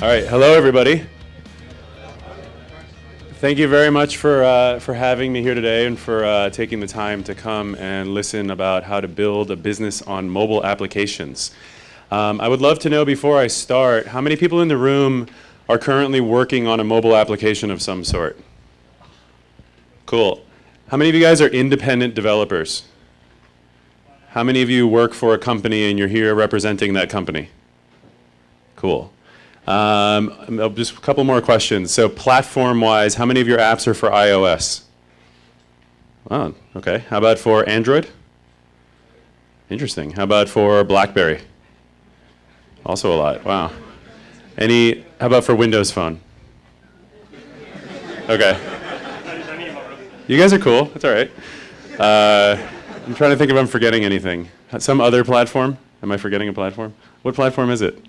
All right, hello everybody. Thank you very much for having me here today and for taking the time to come and listen about how to build a business on mobile applications. I would love to know before I start, how many people in the room are currently working on a mobile application of some sort? Cool. How many of you guys are independent developers? How many of you work for a company and you're here representing that company? Cool. Just a couple more questions. So platform-wise, how many of your apps are for iOS? Oh, okay. How about for Android? Interesting. How about for BlackBerry? Also a lot. Wow. How about for Windows Phone? Okay. You guys are cool. That's all right. I'm trying to think if I'm forgetting anything. Some other platform? Am I forgetting a platform? What platform is it?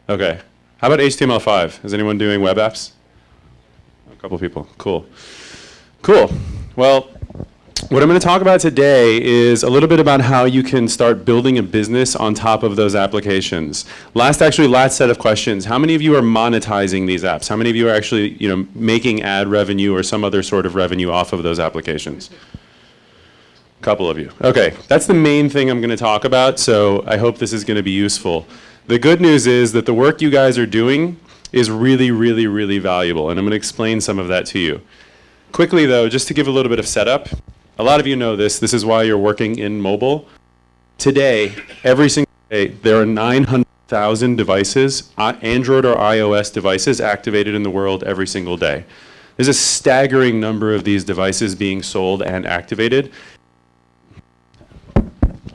Okay. How about HTML5? Is anyone doing web apps? A couple people. Cool. Cool. Well, what I'm going to talk about today is a little bit about how you can start building a business on top of those applications. Last set of questions. How many of you are monetizing these apps? How many of you are actually, making ad revenue or some other sort of revenue off of those applications? A couple of you. Okay. That's the main thing I'm going to talk about, so I hope this is going to be useful. The good news is that the work you guys are doing is really, really, really valuable, and I'm going to explain some of that to you. Quickly, though, just to give a little bit of setup, a lot of you know this. This is why you're working in mobile. Today, every single day, there are 900,000 devices, Android or iOS devices, activated in the world every single day. There's a staggering number of these devices being sold and activated.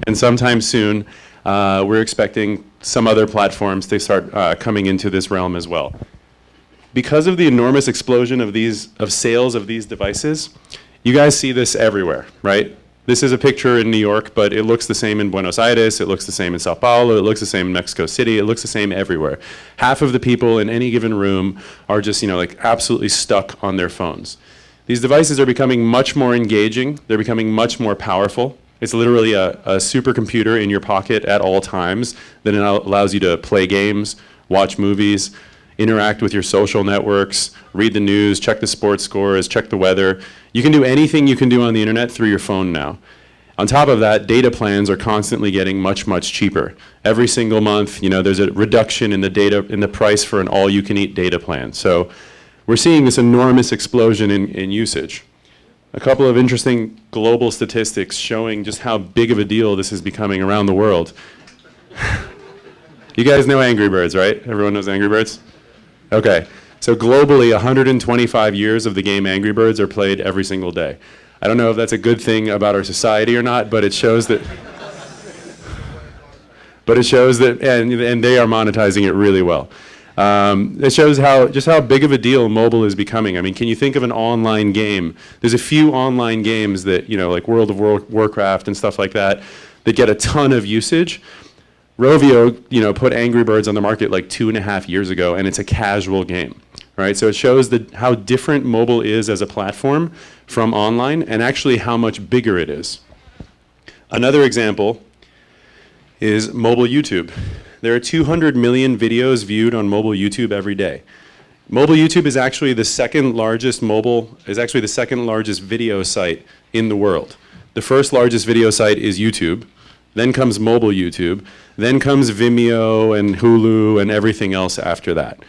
And sometime soon, we're expecting some other platforms to start coming into this realm as well. Because of the enormous explosion of sales of these devices, you guys see this everywhere, right? This is a picture in New York, but it looks the same in Buenos Aires, it looks the same in Sao Paulo, it looks the same in Mexico City, it looks the same everywhere. Half of the people in any given room are just, absolutely stuck on their phones. These devices are becoming much more engaging, they're becoming much more powerful. It's literally a supercomputer in your pocket at all times that allows you to play games, watch movies, interact with your social networks, read the news, check the sports scores, check the weather. You can do anything you can do on the internet through your phone now. On top of that, data plans are constantly getting much, much cheaper. Every single month, there's a reduction in the price for an all-you-can-eat data plan. So we're seeing this enormous explosion in usage. A couple of interesting global statistics showing just how big of a deal this is becoming around the world. You guys know Angry Birds, right? Everyone knows Angry Birds? Okay. So globally, 125 years of the game Angry Birds are played every single day. I don't know if that's a good thing about our society or not, but it shows that and they are monetizing it really well. It shows just how big of a deal mobile is becoming. I mean, can you think of an online game? There's a few online games that, like World of Warcraft and stuff like that get a ton of usage. Rovio, put Angry Birds on the market like 2.5 years ago, and it's a casual game, right? So it shows how different mobile is as a platform from online and actually how much bigger it is. Another example is mobile YouTube. There are 200 million videos viewed on mobile YouTube every day. Mobile YouTube is actually the second largest video site in the world. The first largest video site is YouTube, then comes mobile YouTube, then comes Vimeo and Hulu and everything else after that.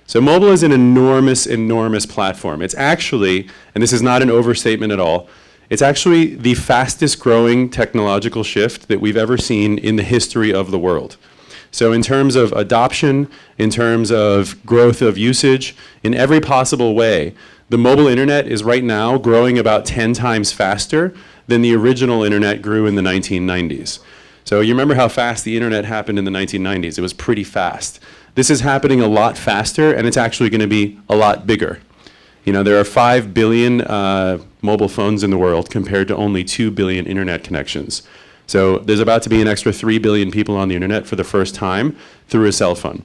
So mobile is an enormous, enormous platform. It's actually, and this is not an overstatement at all, it's actually the fastest growing technological shift that we've ever seen in the history of the world. So in terms of adoption, in terms of growth of usage, in every possible way, the mobile internet is right now growing about 10 times faster than the original internet grew in the 1990s. So you remember how fast the internet happened in the 1990s. It was pretty fast. This is happening a lot faster, and it's actually going to be a lot bigger. There are 5 billion mobile phones in the world compared to only 2 billion internet connections. So there's about to be an extra 3 billion people on the internet for the first time through a cell phone.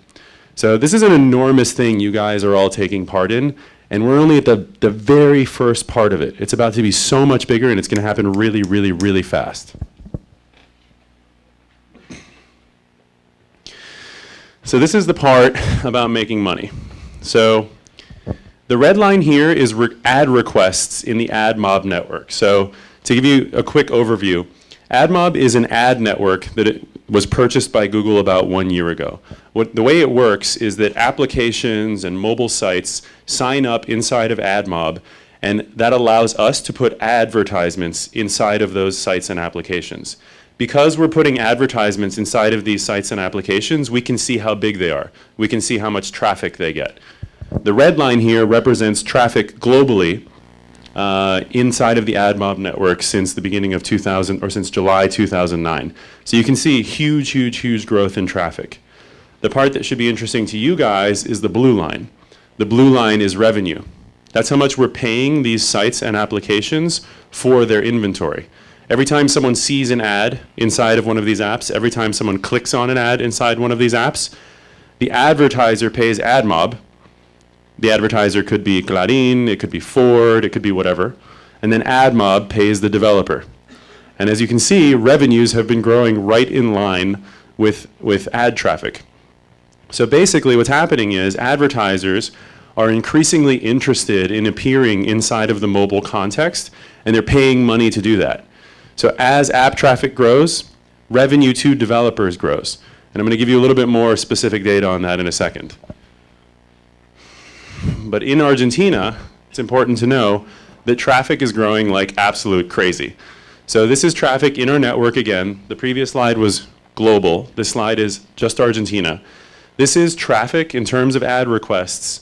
So this is an enormous thing you guys are all taking part in, and we're only at the very first part of it. It's about to be so much bigger, and it's going to happen really, really, really fast. So this is the part about making money. So the red line here is ad requests in the Admob network. So to give you a quick overview, Admob is an ad network that it was purchased by Google about 1 year ago. The way it works is that applications and mobile sites sign up inside of Admob, and that allows us to put advertisements inside of those sites and applications. Because we're putting advertisements inside of these sites and applications, we can see how big they are. We can see how much traffic they get. The red line here represents traffic globally inside of the Admob network since the beginning of 2000, or since July 2009. So you can see huge, huge, huge growth in traffic. The part that should be interesting to you guys is the blue line. The blue line is revenue. That's how much we're paying these sites and applications for their inventory. Every time someone sees an ad inside of one of these apps, every time someone clicks on an ad inside one of these apps, the advertiser pays Admob. The advertiser could be Clarín, it could be Ford, it could be whatever. And then Admob pays the developer. And as you can see, revenues have been growing right in line with ad traffic. So basically what's happening is advertisers are increasingly interested in appearing inside of the mobile context, and they're paying money to do that. So as app traffic grows, revenue to developers grows. And I'm going to give you a little bit more specific data on that in a second. But in Argentina, it's important to know that traffic is growing like absolute crazy. So this is traffic in our network again. The previous slide was global. This slide is just Argentina. This is traffic in terms of ad requests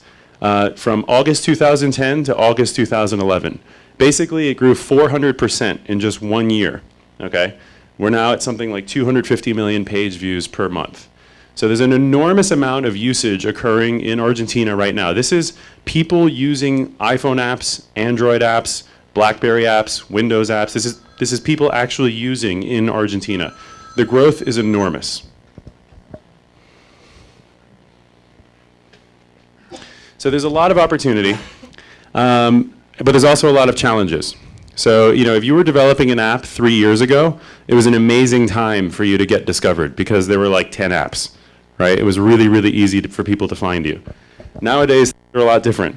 from August 2010 to August 2011. Basically, it grew 400% in just 1 year, okay? We're now at something like 250 million page views per month. So there's an enormous amount of usage occurring in Argentina right now. This is people using iPhone apps, Android apps, BlackBerry apps, Windows apps. This is people actually using in Argentina. The growth is enormous. So there's a lot of opportunity. But there's also a lot of challenges. So, you know, if you were developing an app 3 years ago, it was an amazing time for you to get discovered because there were like 10 apps, right? It was really, really easy for people to find you. Nowadays, they're a lot different.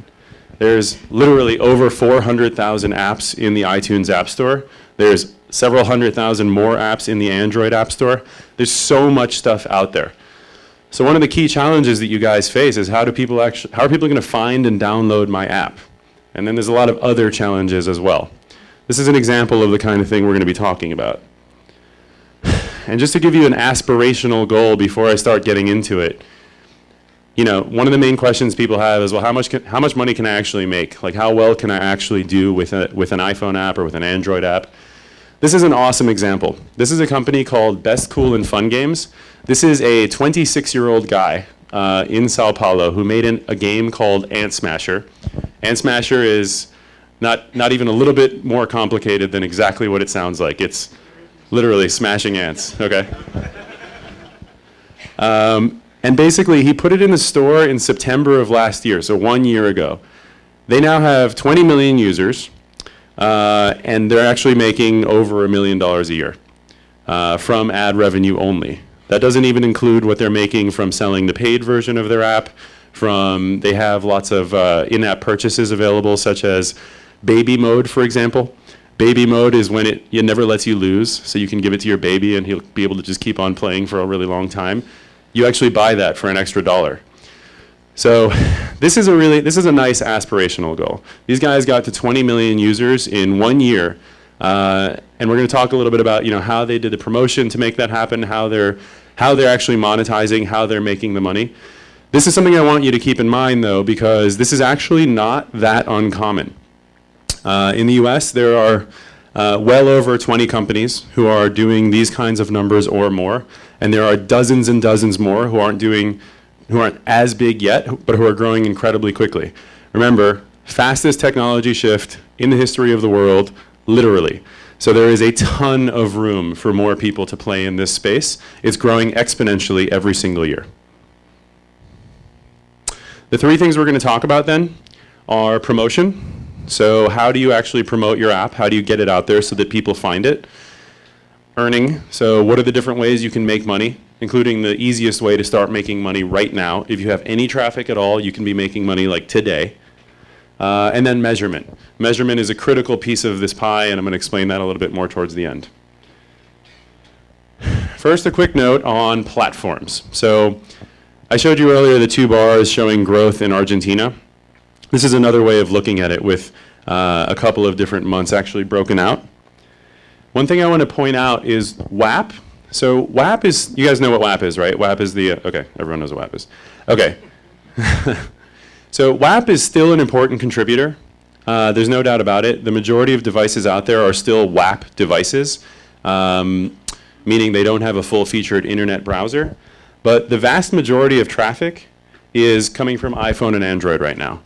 There's literally over 400,000 apps in the iTunes App Store. There's several 100,000 more apps in the Android App Store. There's so much stuff out there. So one of the key challenges that you guys face is how are people going to find and download my app? And then there's a lot of other challenges as well. This is an example of the kind of thing we're going to be talking about. And just to give you an aspirational goal before I start getting into it, you know, one of the main questions people have is, well, how much money can I actually make? Like, how well can I actually do with an iPhone app or with an Android app? This is an awesome example. This is a company called Best Cool and Fun Games. This is a 26-year-old guy in Sao Paulo who made a game called Ant Smasher. Ant Smasher is not even a little bit more complicated than exactly what it sounds like. It's literally smashing ants, okay? And basically, he put it in the store in September of last year, so 1 year ago. They now have 20 million users, and they're actually making over $1 million a year from ad revenue only. That doesn't even include what they're making from selling the paid version of their app. They have lots of in-app purchases available, such as baby mode, for example. Baby mode is when it never lets you lose, so you can give it to your baby and he'll be able to just keep on playing for a really long time. You actually buy that for an extra $1. So this is a nice aspirational goal. These guys got to 20 million users in 1 year, and we're going to talk a little bit about how they did the promotion to make that happen, how they're actually monetizing, how they're making the money. This is something I want you to keep in mind, though, because this is actually not that uncommon. In the US, there are well over 20 companies who are doing these kinds of numbers or more, and there are dozens and dozens more who aren't as big yet, but who are growing incredibly quickly. Remember, fastest technology shift in the history of the world, literally. So there is a ton of room for more people to play in this space. It's growing exponentially every single year. The three things we're going to talk about then are promotion. So how do you actually promote your app? How do you get it out there so that people find it? Earning. So what are the different ways you can make money including the easiest way to start making money right now. If you have any traffic at all, you can be making money like today. And then measurement. Measurement is a critical piece of this pie, and I'm going to explain that a little bit more towards the end. First, a quick note on platforms. So I showed you earlier the two bars showing growth in Argentina. This is another way of looking at it with a couple of different months actually broken out. One thing I want to point out is WAP. So WAP is, you guys know what WAP is, right? WAP is the, okay, everyone knows what WAP is. Okay. So WAP is still an important contributor. There's no doubt about it. The majority of devices out there are still WAP devices, meaning they don't have a full-featured internet browser. But the vast majority of traffic is coming from iPhone and Android right now.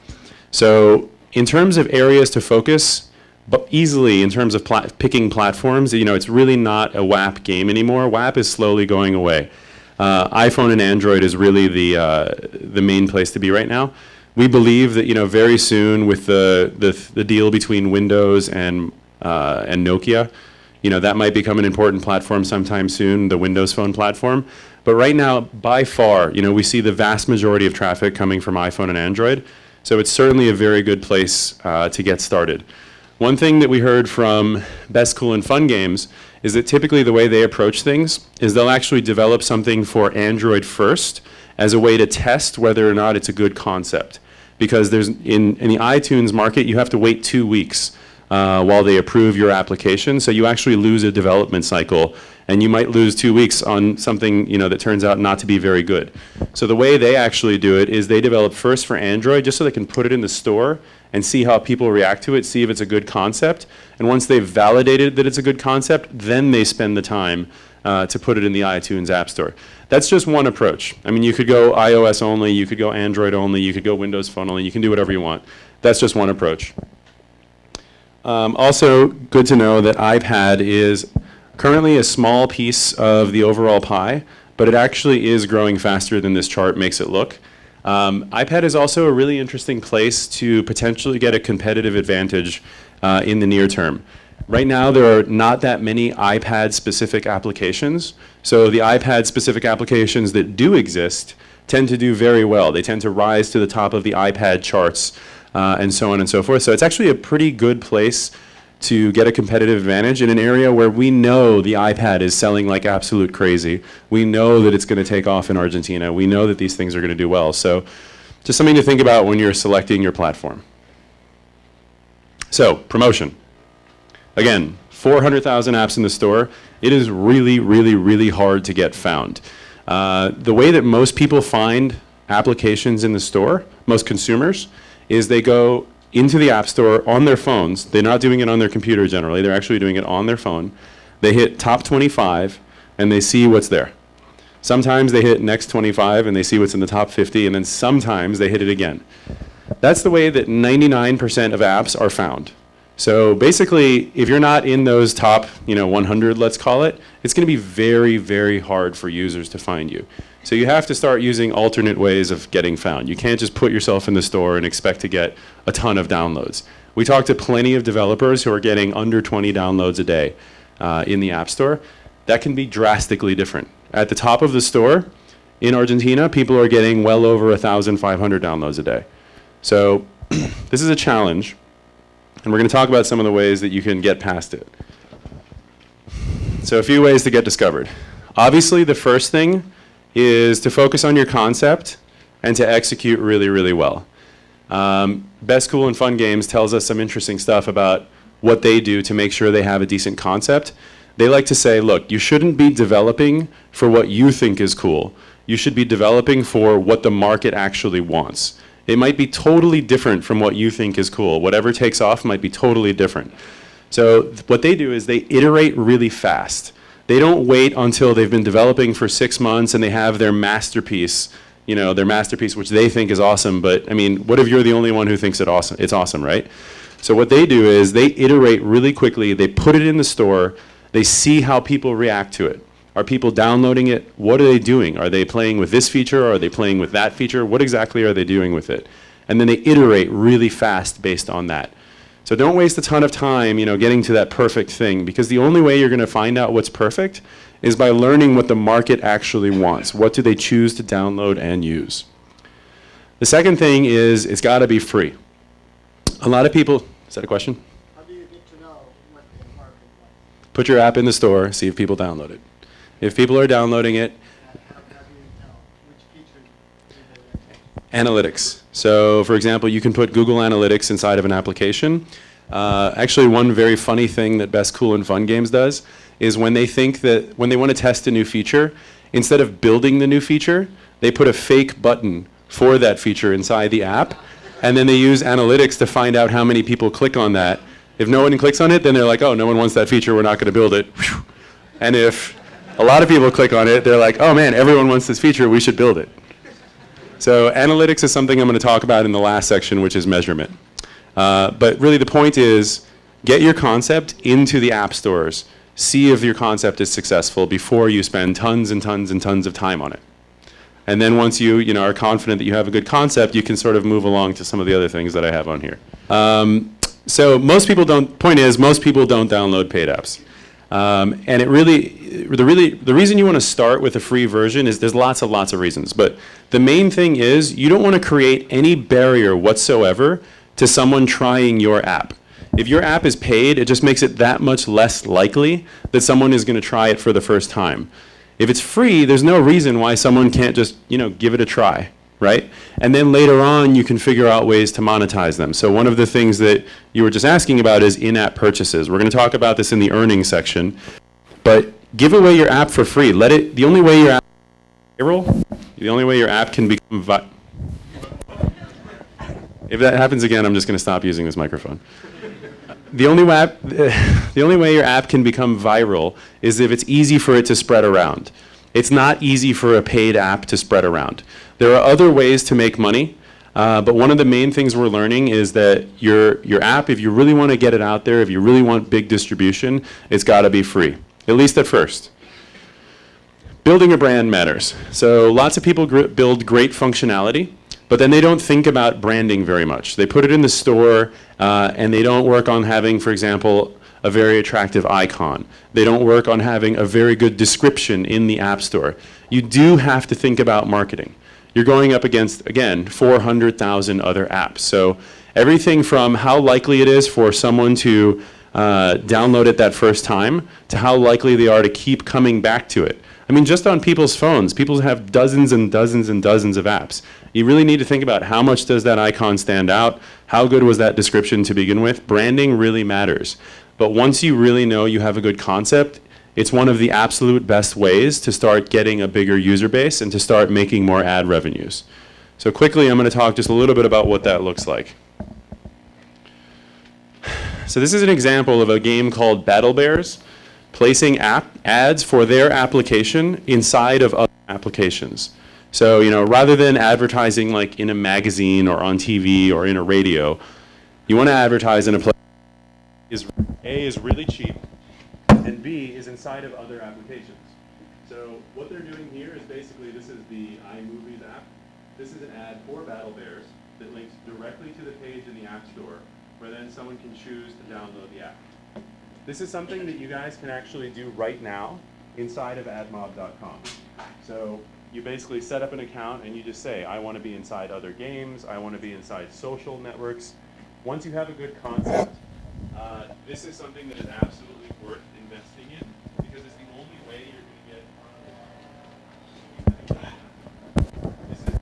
So in terms of areas to focus, but easily in terms of picking platforms, you know, it's really not a WAP game anymore. WAP is slowly going away. iPhone and Android is really the main place to be right now. We believe that, you know, very soon with the deal between Windows and Nokia, you know, that might become an important platform sometime soon, the Windows Phone platform. But right now, by far, you know, we see the vast majority of traffic coming from iPhone and Android. So it's certainly a very good place to get started. One thing that we heard from Best Cool and Fun Games is that typically the way they approach things is they'll actually develop something for Android first as a way to test whether or not it's a good concept. Because there's in the iTunes market, you have to wait 2 weeks while they approve your application. So you actually lose a development cycle, and you might lose 2 weeks on something, you know, that turns out not to be very good. So the way they actually do it is they develop first for Android just so they can put it in the store and see how people react to it, see if it's a good concept. And once they've validated that it's a good concept, then they spend the time to put it in the iTunes App Store. That's just one approach. I mean, you could go iOS only, you could go Android only, you could go Windows Phone only, you can do whatever you want. That's just one approach. Also, good to know that iPad is currently a small piece of the overall pie, but it actually is growing faster than this chart makes it look. iPad is also a really interesting place to potentially get a competitive advantage in the near term. Right now, there are not that many iPad-specific applications. So the iPad-specific applications that do exist tend to do very well. They tend to rise to the top of the iPad charts and so on and so forth. So it's actually a pretty good place to get a competitive advantage in an area where we know the iPad is selling like absolute crazy. We know that it's going to take off in Argentina. We know that these things are going to do well. So just something to think about when you're selecting your platform. So promotion. Again, 400,000 apps in the store. It is really, really, really hard to get found. The way that most people find applications in the store, most consumers, is they go into the App Store on their phones. They're not doing it on their computer generally. They're actually doing it on their phone. They hit top 25, and they see what's there. Sometimes they hit next 25, and they see what's in the top 50, and then sometimes they hit it again. That's the way that 99% of apps are found. So basically, if you're not in those top, 100, let's call it, it's going to be very, very hard for users to find you. So you have to start using alternate ways of getting found. You can't just put yourself in the store and expect to get a ton of downloads. We talked to plenty of developers who are getting under 20 downloads a day in the App Store. That can be drastically different. At the top of the store in Argentina, people are getting well over 1,500 downloads a day. So this is a challenge. And we're going to talk about some of the ways that you can get past it. So a few ways to get discovered. Obviously, the first thing is to focus on your concept and to execute really, really well. Best Cool and Fun Games tells us some interesting stuff about what they do to make sure they have a decent concept. They like to say, look, you shouldn't be developing for what you think is cool. You should be developing for what the market actually wants. It might be totally different from what you think is cool. Whatever takes off might be totally different. So what they do is they iterate really fast. They don't wait until they've been developing for 6 months and they have their masterpiece, which they think is awesome. But I mean, what if you're the only one who thinks it's awesome, right? So what they do is they iterate really quickly. They put it in the store. They see how people react to it. Are people downloading it? What are they doing? Are they playing with this feature? Are they playing with that feature? What exactly are they doing with it? And then they iterate really fast based on that. So don't waste a ton of time, getting to that perfect thing, because the only way you're going to find out what's perfect is by learning what the market actually wants. What do they choose to download and use? The second thing is it's got to be free. A lot of people, is that a question? How do you get to know what the market wants? Put your app in the store, see if people download it. If people are downloading it, How do you tell which features do they like? analytics. So for example, you can put Google Analytics inside of an application. Actually, one very funny thing that Best Cool and Fun Games does is when they want to test a new feature, instead of building the new feature, they put a fake button for that feature inside the app, and then they use analytics to find out how many people click on that. If no one clicks on it, then they're like, oh, no one wants that feature, we're not going to build it. And if a lot of people click on it, they're like, oh man, everyone wants this feature, we should build it. So analytics is something I'm going to talk about in the last section, which is measurement. But really the point is, get your concept into the app stores. See if your concept is successful before you spend tons and tons and tons of time on it. And then once you are confident that you have a good concept, you can sort of move along to some of the other things that I have on here. So most people don't download paid apps. And the reason you want to start with a free version is there's lots of reasons. But the main thing is you don't want to create any barrier whatsoever to someone trying your app. If your app is paid, it just makes it that much less likely that someone is going to try it for the first time. If it's free, there's no reason why someone can't just, give it a try, right? And then later on, you can figure out ways to monetize them. So one of the things that you were just asking about is in-app purchases. We're going to talk about this in the earnings section. But give away your app for free. The only way your app viral, the only way your app can become If that happens again, I'm just going to stop using this microphone. The only way your app can become viral is if it's easy for it to spread around. It's not easy for a paid app to spread around. There are other ways to make money, but one of the main things we're learning is that your app, if you really want to get it out there, if you really want big distribution, it's got to be free, at least at first. Building a brand matters. So lots of people build great functionality, but then they don't think about branding very much. They put it in the store, and they don't work on having, for example, a very attractive icon. They don't work on having a very good description in the App Store. You do have to think about marketing. You're going up against, again, 400,000 other apps. So everything from how likely it is for someone to download it that first time to how likely they are to keep coming back to it. I mean, just on people's phones, people have dozens and dozens and dozens of apps. You really need to think about how much does that icon stand out? How good was that description to begin with? Branding really matters. But once you really know you have a good concept, it's one of the absolute best ways to start getting a bigger user base and to start making more ad revenues. So quickly, I'm going to talk just a little bit about what that looks like. So this is an example of a game called Battle Bears, placing ads for their application inside of other applications. So, rather than advertising like in a magazine or on TV or in a radio, you want to advertise in a place A is really cheap, and B is inside of other applications. So what they're doing here is basically, this is the iMovies app. This is an ad for Battle Bears that links directly to the page in the App Store, where then someone can choose to download the app. This is something that you guys can actually do right now inside of admob.com. So you basically set up an account and you just say, I want to be inside other games, I want to be inside social networks. Once you have a good concept, this is something that is absolutely worth investing in because it's the only way you're going to get this is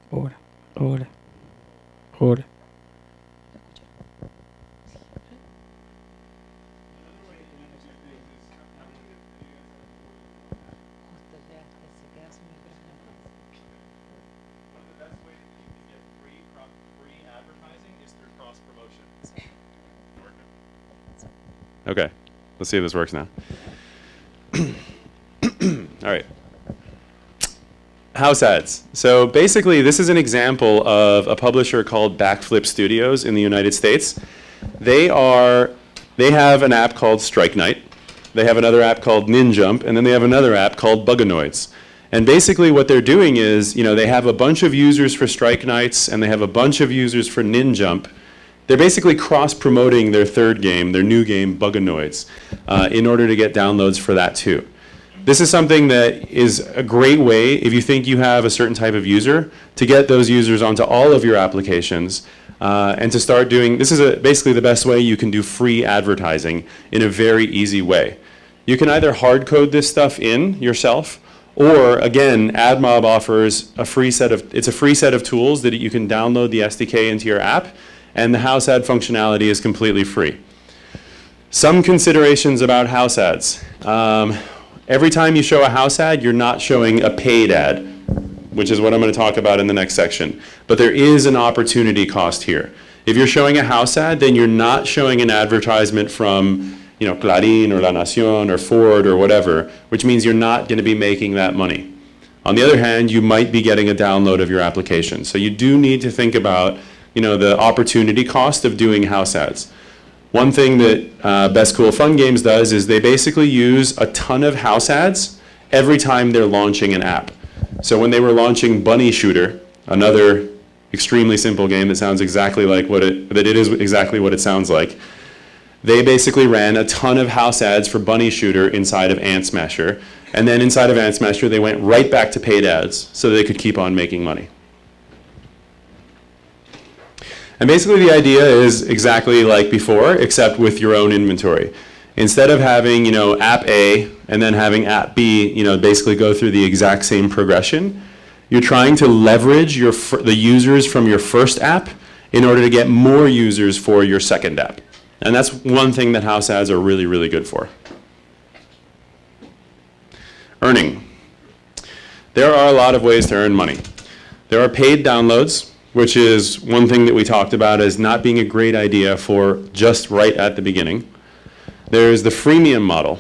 Hola, hola, hola. Okay, let's see if this works now. All right. House ads. So basically, this is an example of a publisher called Backflip Studios in the United States. They have an app called Strike Night. They have another app called Ninjump, and then they have another app called Buganoids. And basically what they're doing is, they have a bunch of users for Strike Nights, and they have a bunch of users for Ninjump. They're basically cross-promoting their third game, their new game, Buganoids, in order to get downloads for that too. This is something that is a great way, if you think you have a certain type of user, to get those users onto all of your applications, and to start doing, this is basically the best way you can do free advertising in a very easy way. You can either hard code this stuff in yourself, or again, Admob offers a free set of tools that you can download the SDK into your app, and the house ad functionality is completely free. Some considerations about house ads. Every time you show a house ad, you're not showing a paid ad, which is what I'm going to talk about in the next section. But there is an opportunity cost here. If you're showing a house ad, then you're not showing an advertisement from Clarín or La Nación or Ford or whatever, which means you're not going to be making that money. On the other hand, you might be getting a download of your application. So you do need to think about the opportunity cost of doing house ads. One thing that Best Cool Fun Games does is they basically use a ton of house ads every time they're launching an app. So when they were launching Bunny Shooter, another extremely simple game that sounds exactly like it is exactly what it sounds like, they basically ran a ton of house ads for Bunny Shooter inside of Ant Smasher, and then inside of Ant Smasher they went right back to paid ads so they could keep on making money. And basically the idea is exactly like before, except with your own inventory. Instead of having, app A and then having app B, basically go through the exact same progression, you're trying to leverage the users from your first app in order to get more users for your second app. And that's one thing that house ads are really, really good for. Earning. There are a lot of ways to earn money. There are paid downloads, which is one thing that we talked about as not being a great idea for just right at the beginning. There's the freemium model.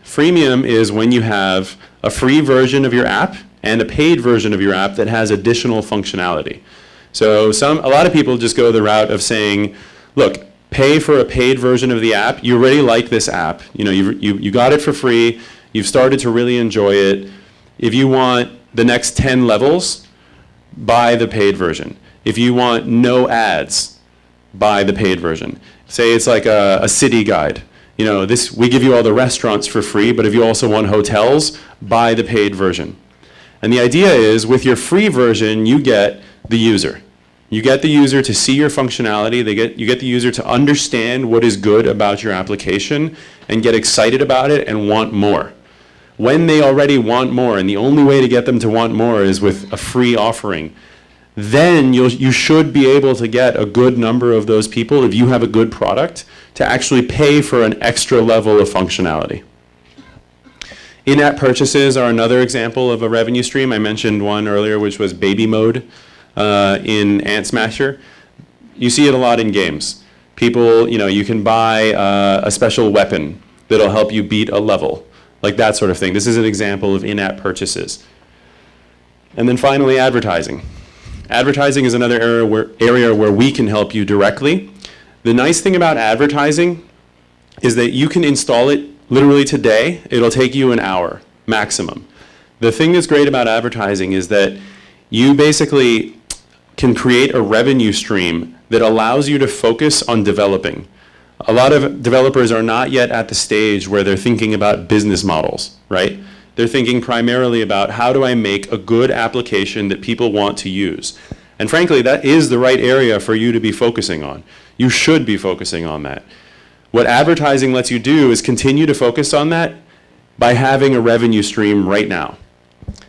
Freemium is when you have a free version of your app and a paid version of your app that has additional functionality. So a lot of people just go the route of saying, look, pay for a paid version of the app. You already like this app. You got it for free. You've started to really enjoy it. If you want the next 10 levels, buy the paid version. If you want no ads, buy the paid version. Say it's like a city guide. We give you all the restaurants for free, but if you also want hotels, buy the paid version. And the idea is, with your free version, you get the user. You get the user to see your functionality. You get the user to understand what is good about your application and get excited about it and want more. When they already want more, and the only way to get them to want more is with a free offering, then you should be able to get a good number of those people, if you have a good product, to actually pay for an extra level of functionality. In-app purchases are another example of a revenue stream. I mentioned one earlier, which was baby mode in Ant Smasher. You see it a lot in games. People, you can buy a special weapon that'll help you beat a level, like that sort of thing. This is an example of in-app purchases. And then finally, advertising. Advertising is another area where we can help you directly. The nice thing about advertising is that you can install it literally today. It'll take you an hour maximum. The thing that's great about advertising is that you basically can create a revenue stream that allows you to focus on developing. A lot of developers are not yet at the stage where they're thinking about business models, right? They're thinking primarily about, how do I make a good application that people want to use? And frankly, that is the right area for you to be focusing on. You should be focusing on that. What advertising lets you do is continue to focus on that by having a revenue stream right now.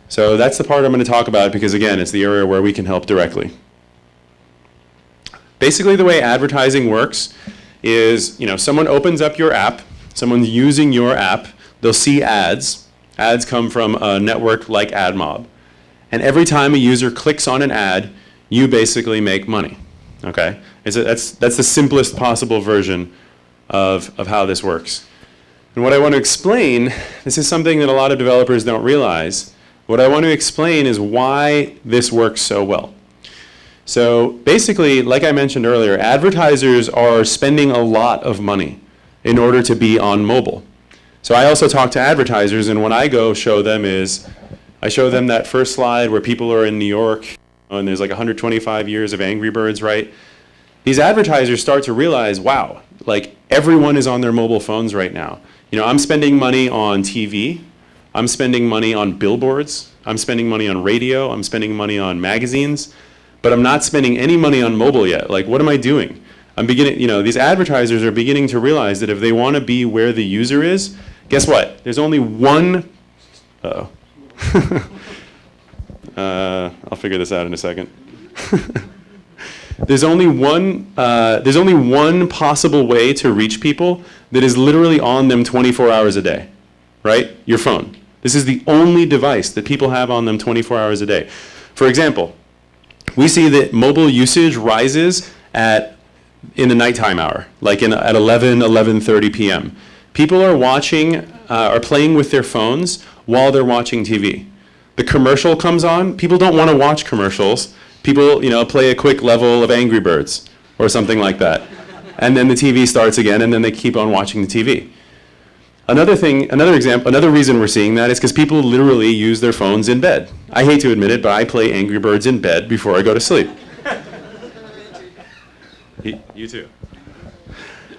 So that's the part I'm going to talk about because, again, it's the area where we can help directly. Basically, the way advertising works is, someone opens up your app, someone's using your app, they'll see ads. Ads come from a network like Admob. And every time a user clicks on an ad, you basically make money, okay? That's the simplest possible version of how this works. And what I want to explain, this is something that a lot of developers don't realize. What I want to explain is why this works so well. So basically, like I mentioned earlier, advertisers are spending a lot of money in order to be on mobile. So I also talk to advertisers, and when I go show them I show them that first slide where people are in New York, and there's like 125 years of Angry Birds, right? These advertisers start to realize, wow, like everyone is on their mobile phones right now. I'm spending money on TV, I'm spending money on billboards, I'm spending money on radio, I'm spending money on magazines, but I'm not spending any money on mobile yet. Like, what am I doing? These advertisers are beginning to realize that if they want to be where the user is, guess what? There's only one, I'll figure this out in a second. There's only one possible way to reach people that is literally on them 24 hours a day, right? Your phone. This is the only device that people have on them 24 hours a day. For example, we see that mobile usage rises in the nighttime hour, like at 11:30 p.m. People are playing with their phones while they're watching TV. The commercial comes on, people don't want to watch commercials. People, play a quick level of Angry Birds or something like that. And then the TV starts again, and then they keep on watching the TV. Another reason we're seeing that is because people literally use their phones in bed. I hate to admit it, but I play Angry Birds in bed before I go to sleep. You too.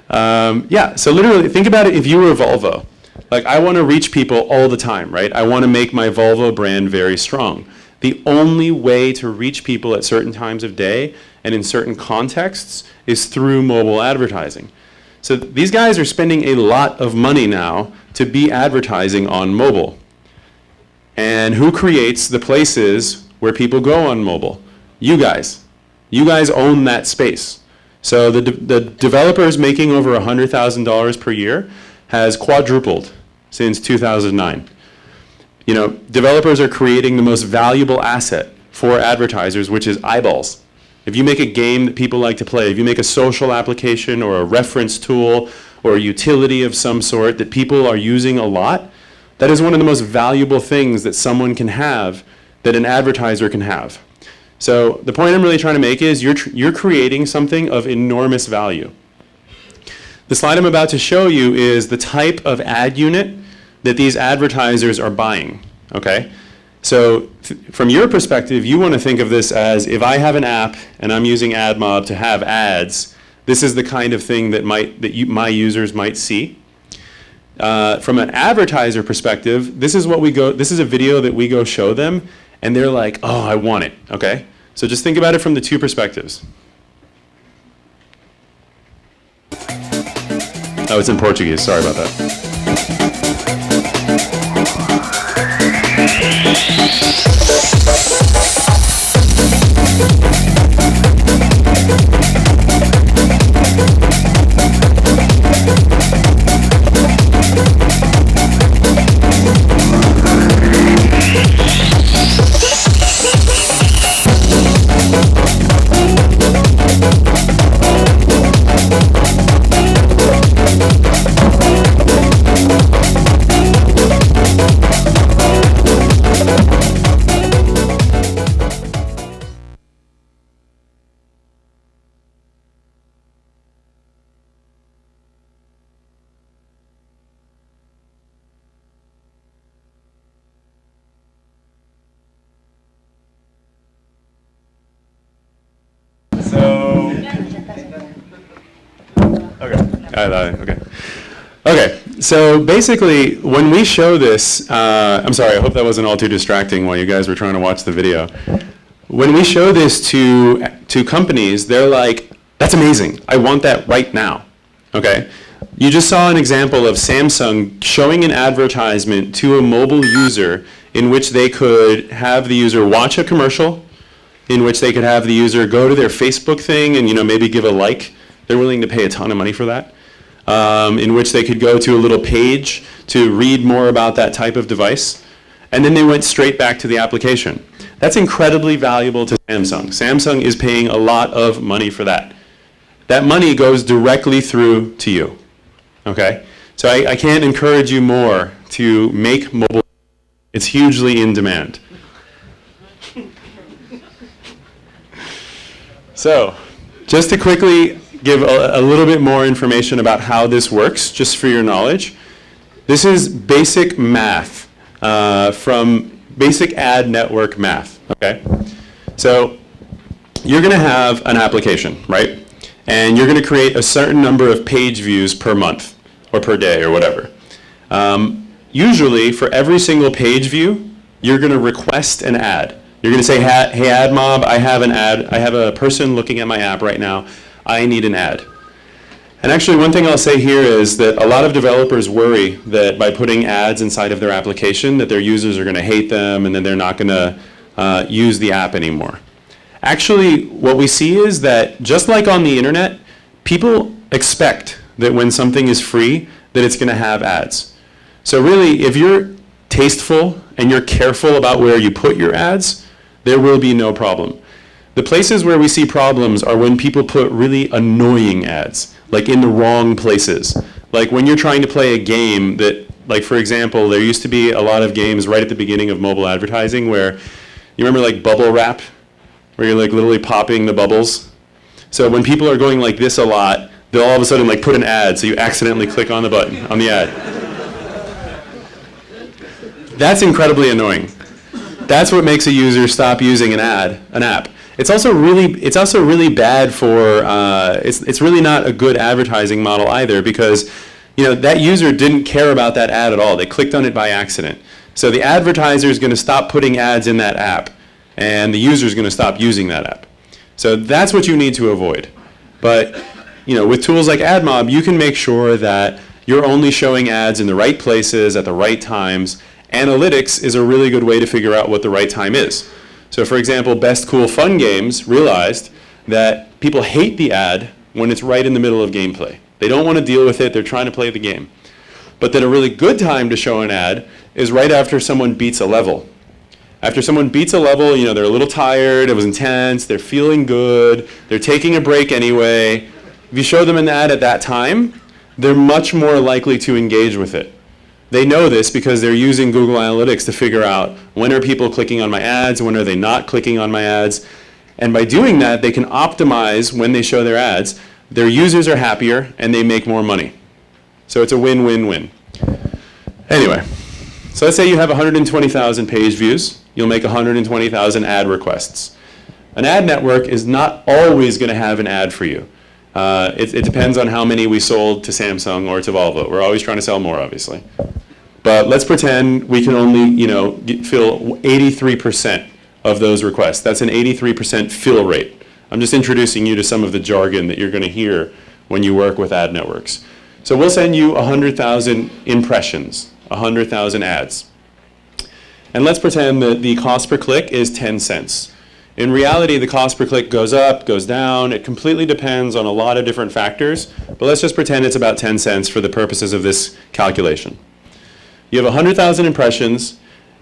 So literally, think about it if you were Volvo. Like, I want to reach people all the time, right? I want to make my Volvo brand very strong. The only way to reach people at certain times of day and in certain contexts is through mobile advertising. So these guys are spending a lot of money now to be advertising on mobile. And who creates the places where people go on mobile? You guys. You guys own that space. So the developers making over $100,000 per year has quadrupled since 2009. Developers are creating the most valuable asset for advertisers, which is eyeballs. If you make a game that people like to play, if you make a social application or a reference tool or a utility of some sort that people are using a lot, that is one of the most valuable things that someone can have, that an advertiser can have. So the point I'm really trying to make is you're creating something of enormous value. The slide I'm about to show you is the type of ad unit that these advertisers are buying, okay? So from your perspective, you want to think of this as, if I have an app and I'm using Admob to have ads, this is the kind of thing that my users might see. From an advertiser perspective, this is a video that we go show them, and they're like, oh, I want it, okay? So just think about it from the two perspectives. Oh, it's in Portuguese, sorry about that. Okay, so basically, when we show this, I'm sorry, I hope that wasn't all too distracting while you guys were trying to watch the video. When we show this to companies, they're like, that's amazing, I want that right now, okay? You just saw an example of Samsung showing an advertisement to a mobile user in which they could have the user watch a commercial, in which they could have the user go to their Facebook thing and maybe give a like. They're willing to pay a ton of money for that. In which they could go to a little page to read more about that type of device. And then they went straight back to the application. That's incredibly valuable to Samsung. Samsung is paying a lot of money for that. That money goes directly through to you. Okay? So I can't encourage you more to make mobile. It's hugely in demand. So, just to quickly give a little bit more information about how this works, just for your knowledge. This is basic math from basic ad network math, okay? So you're gonna have an application, right? And you're gonna create a certain number of page views per month or per day or whatever. Usually for every single page view, you're gonna request an ad. You're gonna say, hey Admob, I have an ad, I have a person looking at my app right now, I need an ad. And actually one thing I'll say here is that a lot of developers worry that by putting ads inside of their application that their users are gonna hate them and then they're not gonna use the app anymore. Actually, what we see is that just like on the internet, people expect that when something is free, that it's gonna have ads. So really, if you're tasteful and you're careful about where you put your ads, there will be no problem. The places where we see problems are when people put really annoying ads, like in the wrong places. Like when you're trying to play a game that, like for example, there used to be a lot of games right at the beginning of mobile advertising where, you remember like bubble wrap, where you're like literally popping the bubbles? So when people are going like this a lot, they'll all of a sudden like put an ad, so you accidentally click on the button, on the ad. That's incredibly annoying. That's what makes a user stop using an app. It's also really bad for, it's really not a good advertising model either because, that user didn't care about that ad at all. They clicked on it by accident. So the advertiser is going to stop putting ads in that app and the user is going to stop using that app. So that's what you need to avoid. But, with tools like Admob, you can make sure that you're only showing ads in the right places at the right times. Analytics is a really good way to figure out what the right time is. So for example, Best Cool Fun Games realized that people hate the ad when it's right in the middle of gameplay. They don't want to deal with it, they're trying to play the game. But then a really good time to show an ad is right after someone beats a level. After someone beats a level, they're a little tired, it was intense, they're feeling good, they're taking a break anyway. If you show them an ad at that time, they're much more likely to engage with it. They know this because they're using Google Analytics to figure out when are people clicking on my ads, when are they not clicking on my ads. And by doing that, they can optimize when they show their ads. Their users are happier and they make more money. So it's a win-win-win. Anyway, so let's say you have 120,000 page views. You'll make 120,000 ad requests. An ad network is not always going to have an ad for you. It depends on how many we sold to Samsung or to Volvo. We're always trying to sell more, obviously. But let's pretend we can only, fill 83% of those requests. That's an 83% fill rate. I'm just introducing you to some of the jargon that you're going to hear when you work with ad networks. So we'll send you 100,000 impressions, 100,000 ads. And let's pretend that the cost per click is 10 cents. In reality, the cost per click goes up, goes down. It completely depends on a lot of different factors, but let's just pretend it's about 10 cents for the purposes of this calculation. You have 100,000 impressions.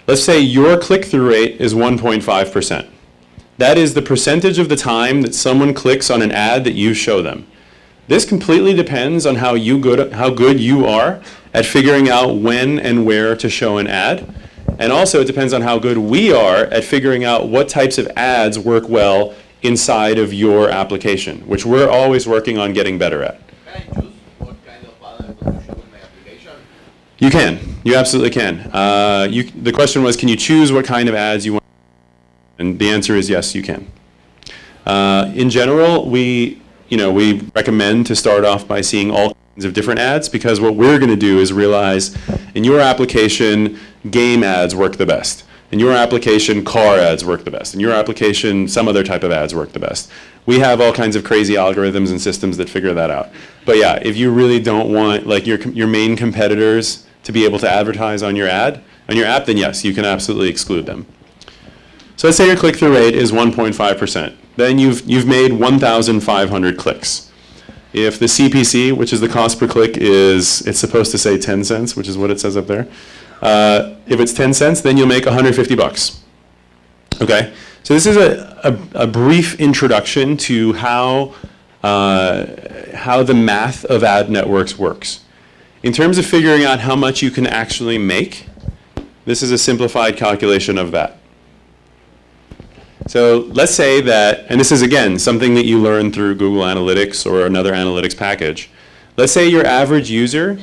Let's say your click-through rate is 1.5%. That is the percentage of the time that someone clicks on an ad that you show them. This completely depends on how good you are at figuring out when and where to show an ad. And also it depends on how good we are at figuring out what types of ads work well inside of your application, which we're always working on getting better at. Can I choose what kind of ad I want to show in my application? You can. You absolutely can. The question was, can you choose what kind of ads you want? And the answer is yes, you can. In general, we recommend to start off by seeing all kinds of different ads because what we're going to do is realize in your application, game ads work the best. In your application, car ads work the best. In your application, some other type of ads work the best. We have all kinds of crazy algorithms and systems that figure that out. But yeah, if you really don't want like your main competitors to be able to advertise on your app, then yes, you can absolutely exclude them. So let's say your click-through rate is 1.5%. Then you've made 1,500 clicks. If the CPC, which is the cost per click, it's supposed to say 10 cents, which is what it says up there. If it's 10 cents, then you'll make 150 bucks. Okay? So this is a brief introduction to how the math of ad networks works. In terms of figuring out how much you can actually make, this is a simplified calculation of that. So let's say that, and this is again something that you learn through Google Analytics or another analytics package. Let's say your average user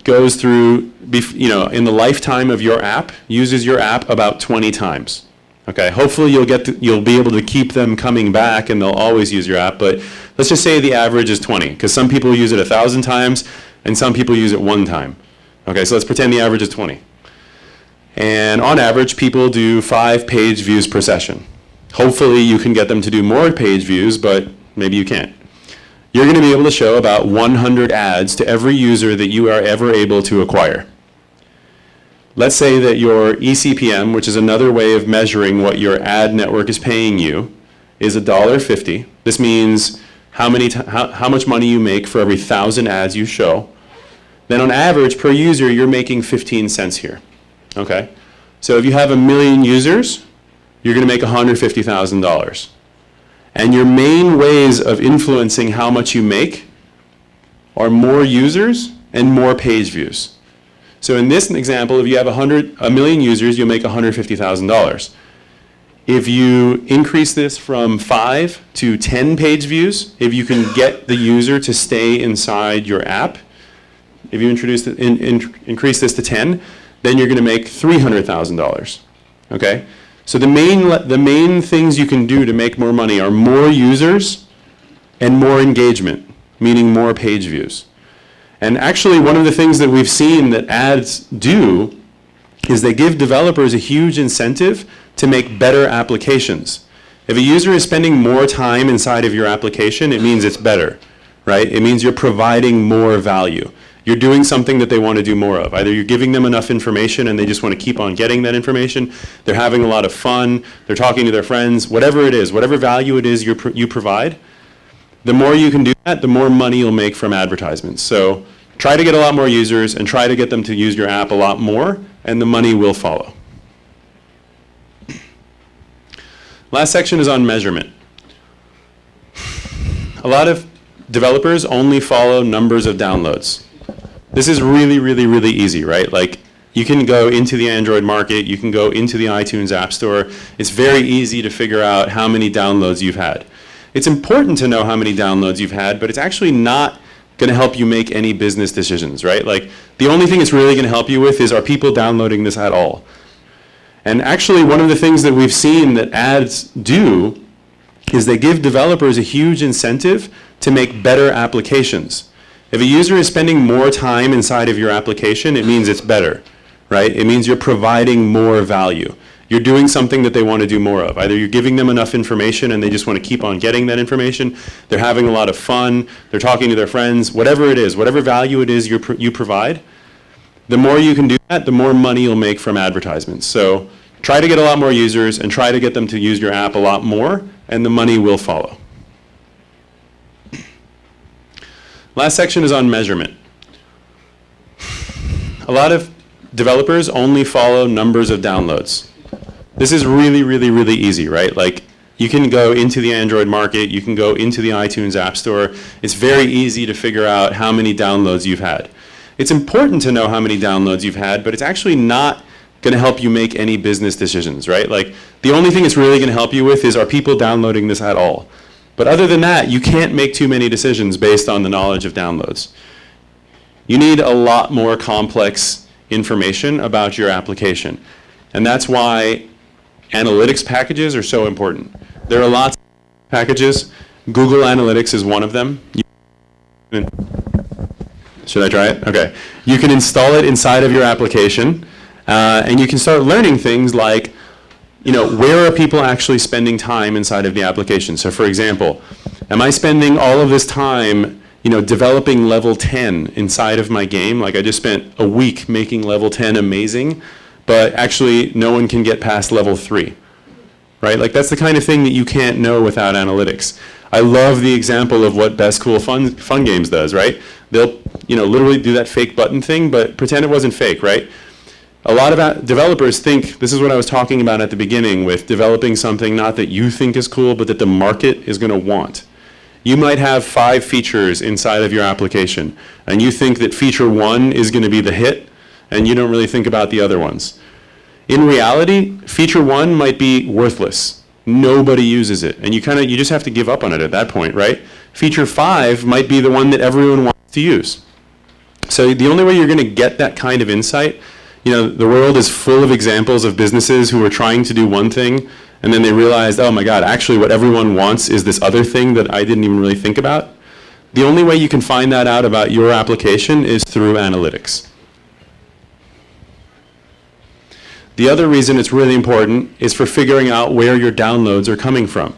goes through, in the lifetime of your app, uses your app about 20 times. Okay, hopefully you'll be able to keep them coming back and they'll always use your app, but let's just say the average is 20, because some people use it 1,000 times and some people use it 1 time. Okay, so let's pretend the average is 20. And on average, people do 5 page views per session. Hopefully you can get them to do more page views, but maybe you can't. You're going to be able to show about 100 ads to every user that you are ever able to acquire. Let's say that your eCPM, which is another way of measuring what your ad network is paying you, is $1.50. This means how much money you make for every 1,000 ads you show. Then on average, per user, you're making 15 cents here. Okay? So if you have 1 million users, you're going to make $150,000. And your main ways of influencing how much you make are more users and more page views. So in this example, if you have 1 million users, you'll make $150,000. If you increase this from 5 to 10 page views, if you can get the user to stay inside your app, if you increase this to 10, then you're going to make $300,000. Okay? So the main things you can do to make more money are more users and more engagement, meaning more page views. And actually, one of the things that we've seen that ads do is they give developers a huge incentive to make better applications. If a user is spending more time inside of your application, it means it's better, right? It means you're providing more value. You're doing something that they want to do more of. Either you're giving them enough information and they just want to keep on getting that information, they're having a lot of fun, they're talking to their friends, whatever it is, whatever value it is you provide, the more you can do that, the more money you'll make from advertisements. So try to get a lot more users and try to get them to use your app a lot more, and the money will follow. Last section is on measurement. A lot of developers only follow numbers of downloads. This is really, really, really easy, right? Like, you can go into the Android market, you can go into the iTunes App Store. It's very easy to figure out how many downloads you've had. It's important to know how many downloads you've had, but it's actually not going to help you make any business decisions, right? Like, the only thing it's really going to help you with is, are people downloading this at all? And actually, one of the things that we've seen that ads do is they give developers a huge incentive to make better applications. If a user is spending more time inside of your application, it means it's better, right? It means you're providing more value. You're doing something that they want to do more of. Either you're giving them enough information and they just want to keep on getting that information, they're having a lot of fun, they're talking to their friends, whatever it is, whatever value it is you provide, the more you can do that, the more money you'll make from advertisements. So try to get a lot more users and try to get them to use your app a lot more, and the money will follow. Last section is on measurement. A lot of developers only follow numbers of downloads. This is really, really, really easy, right? Like, you can go into the Android market, you can go into the iTunes App Store. It's very easy to figure out how many downloads you've had. It's important to know how many downloads you've had, but it's actually not going to help you make any business decisions, right? Like, the only thing it's really going to help you with is, are people downloading this at all? But other than that, you can't make too many decisions based on the knowledge of downloads. You need a lot more complex information about your application. And that's why analytics packages are so important. There are lots of packages. Google Analytics is one of them. Should I try it? Okay. You can install it inside of your application, And you can start learning things like, where are people actually spending time inside of the application? So for example, am I spending all of this time, developing level 10 inside of my game? Like I just spent a week making level 10 amazing, but actually no one can get past level 3, right? Like that's the kind of thing that you can't know without analytics. I love the example of what Best Cool Fun Games does, right? They'll, literally do that fake button thing, but pretend it wasn't fake, right? A lot of developers think, this is what I was talking about at the beginning with developing something not that you think is cool, but that the market is going to want. You might have 5 features inside of your application, and you think that feature 1 is going to be the hit, and you don't really think about the other ones. In reality, feature 1 might be worthless. Nobody uses it, and you just have to give up on it at that point, right? Feature 5 might be the one that everyone wants to use. So the only way you're going to get that kind of insight, the world is full of examples of businesses who are trying to do one thing, and then they realized, oh my God, actually what everyone wants is this other thing that I didn't even really think about. The only way you can find that out about your application is through analytics. The other reason it's really important is for figuring out where your downloads are coming from.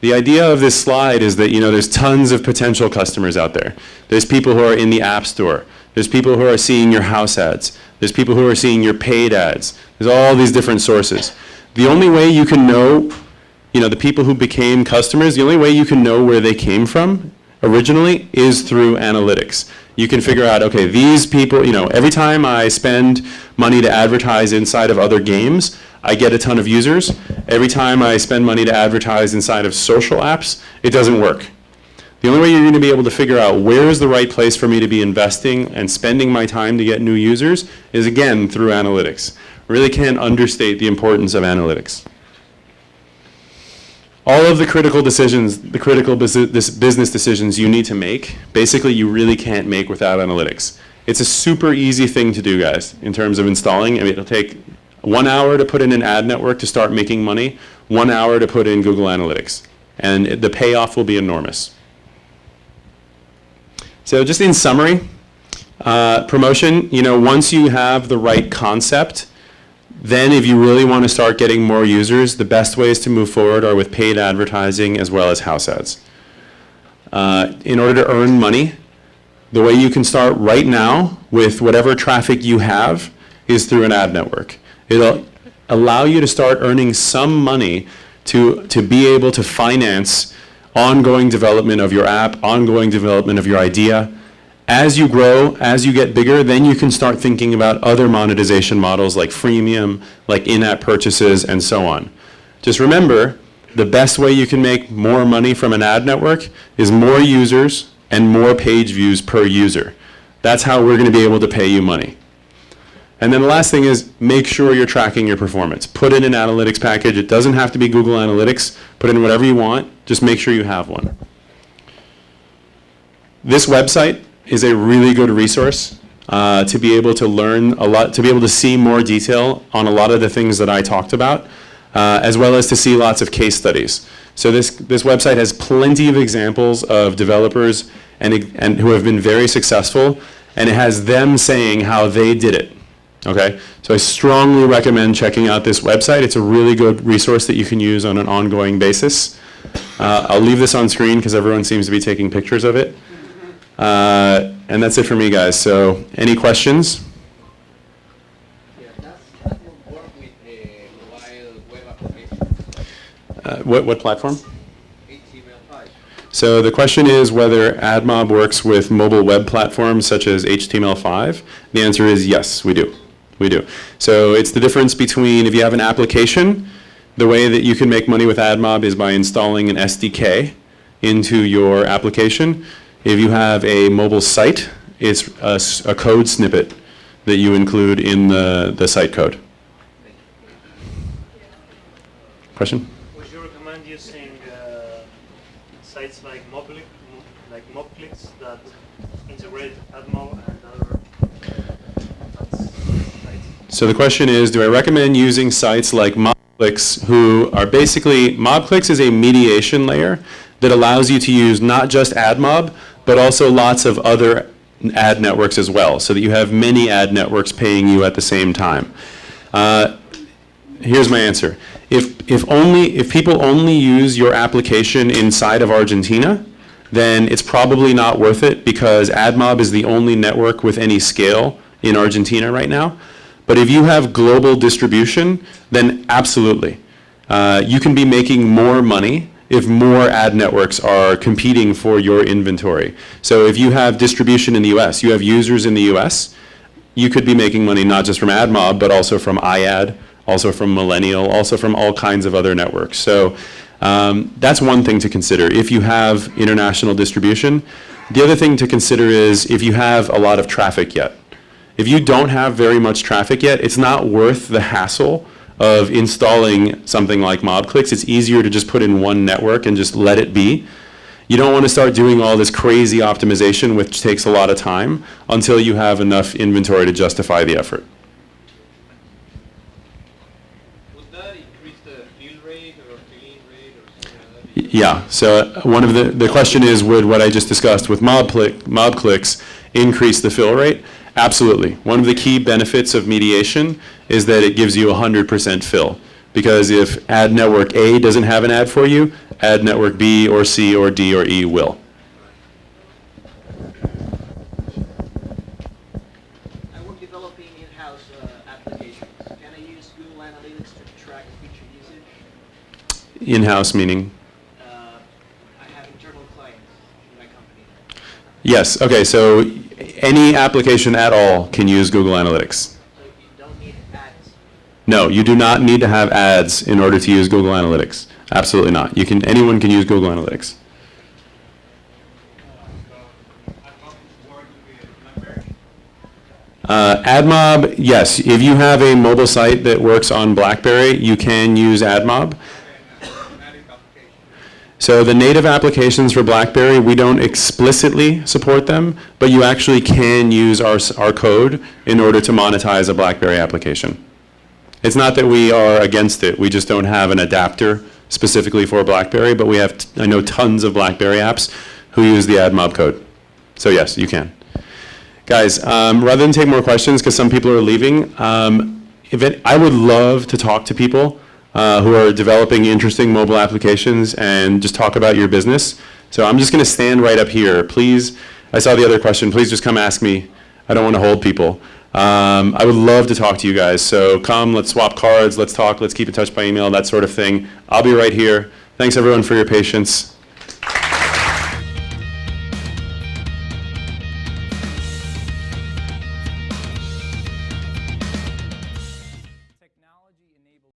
The idea of this slide is that, there's tons of potential customers out there. There's people who are in the App Store. There's people who are seeing your house ads. There's people who are seeing your paid ads. There's all these different sources. The only way you can know, the people who became customers, the only way you can know where they came from originally is through analytics. You can figure out, okay, these people, every time I spend money to advertise inside of other games, I get a ton of users. Every time I spend money to advertise inside of social apps, it doesn't work. The only way you're going to be able to figure out where is the right place for me to be investing and spending my time to get new users is, again, through analytics. Really can't understate the importance of analytics. All of the critical decisions, the critical business decisions you need to make, basically you really can't make without analytics. It's a super easy thing to do, guys, in terms of installing. It'll take 1 hour to put in an ad network to start making money, 1 hour to put in Google Analytics, and the payoff will be enormous. So just in summary, promotion, once you have the right concept, then if you really want to start getting more users, the best ways to move forward are with paid advertising as well as house ads. In order to earn money, the way you can start right now with whatever traffic you have is through an ad network. It'll allow you to start earning some money to be able to finance ongoing development of your app, ongoing development of your idea. As you grow, as you get bigger, then you can start thinking about other monetization models like freemium, like in-app purchases, and so on. Just remember, the best way you can make more money from an ad network is more users and more page views per user. That's how we're going to be able to pay you money. And then the last thing is make sure you're tracking your performance. Put in an analytics package. It doesn't have to be Google Analytics. Put in whatever you want. Just make sure you have one. This website is a really good resource to be able to learn a lot, to be able to see more detail on a lot of the things that I talked about, as well as to see lots of case studies. So this website has plenty of examples of developers and who have been very successful, and it has them saying how they did it. Okay, so I strongly recommend checking out this website. It's a really good resource that you can use on an ongoing basis. I'll leave this on screen because everyone seems to be taking pictures of it. And that's it for me, guys. So any questions? Yeah, does Admob work with mobile web applications? What platform? HTML5. So the question is whether Admob works with mobile web platforms such as HTML5. The answer is yes, we do. We do. So it's the difference between if you have an application, the way that you can make money with Admob is by installing an SDK into your application. If you have a mobile site, it's a code snippet that you include in the site code. Question? Would you recommend using sites like Mobclicks that integrate Admob and other sites? So the question is, do I recommend using sites like Mobclicks, who are basically, Mobclicks is a mediation layer that allows you to use not just Admob, but also lots of other ad networks as well, so that you have many ad networks paying you at the same time. Here's my answer. If people only use your application inside of Argentina, then it's probably not worth it, because Admob is the only network with any scale in Argentina right now. But if you have global distribution, then absolutely. You can be making more money if more ad networks are competing for your inventory. So if you have distribution in the US, you have users in the US, you could be making money not just from Admob, but also from iAd, also from Millennial, also from all kinds of other networks. So that's one thing to consider if you have international distribution. The other thing to consider is if you have a lot of traffic yet. If you don't have very much traffic yet, it's not worth the hassle of installing something like MobClicks. It's easier to just put in one network and just let it be. You don't want to start doing all this crazy optimization, which takes a lot of time, until you have enough inventory to justify the effort. Would that increase the fill rate or fill-in rate or something like that? Yeah, so one of the question is, would what I just discussed with MobClicks increase the fill rate? Absolutely. One of the key benefits of mediation is that it gives you 100% fill. Because if ad network A doesn't have an ad for you, ad network B or C or D or E will. I work developing in-house applications. Can I use Google Analytics to track feature usage? In-house meaning? I have internal clients in my company. Yes, okay, so any application at all can use Google Analytics. So you don't need ads. No, you do not need to have ads in order to use Google Analytics. Absolutely not. Anyone can use Google Analytics. Admob, yes. If you have a mobile site that works on BlackBerry, you can use Admob. So the native applications for BlackBerry, we don't explicitly support them, but you actually can use our code in order to monetize a BlackBerry application. It's not that we are against it, we just don't have an adapter specifically for BlackBerry, but we have, I know tons of BlackBerry apps who use the Admob code. So yes, you can. Guys, rather than take more questions, because some people are leaving, I would love to talk to people who are developing interesting mobile applications and just talk about your business. So I'm just going to stand right up here. Please, I saw the other question. Please just come ask me. I don't want to hold people. I would love to talk to you guys. So come, let's swap cards, let's talk, let's keep in touch by email, that sort of thing. I'll be right here. Thanks everyone for your patience.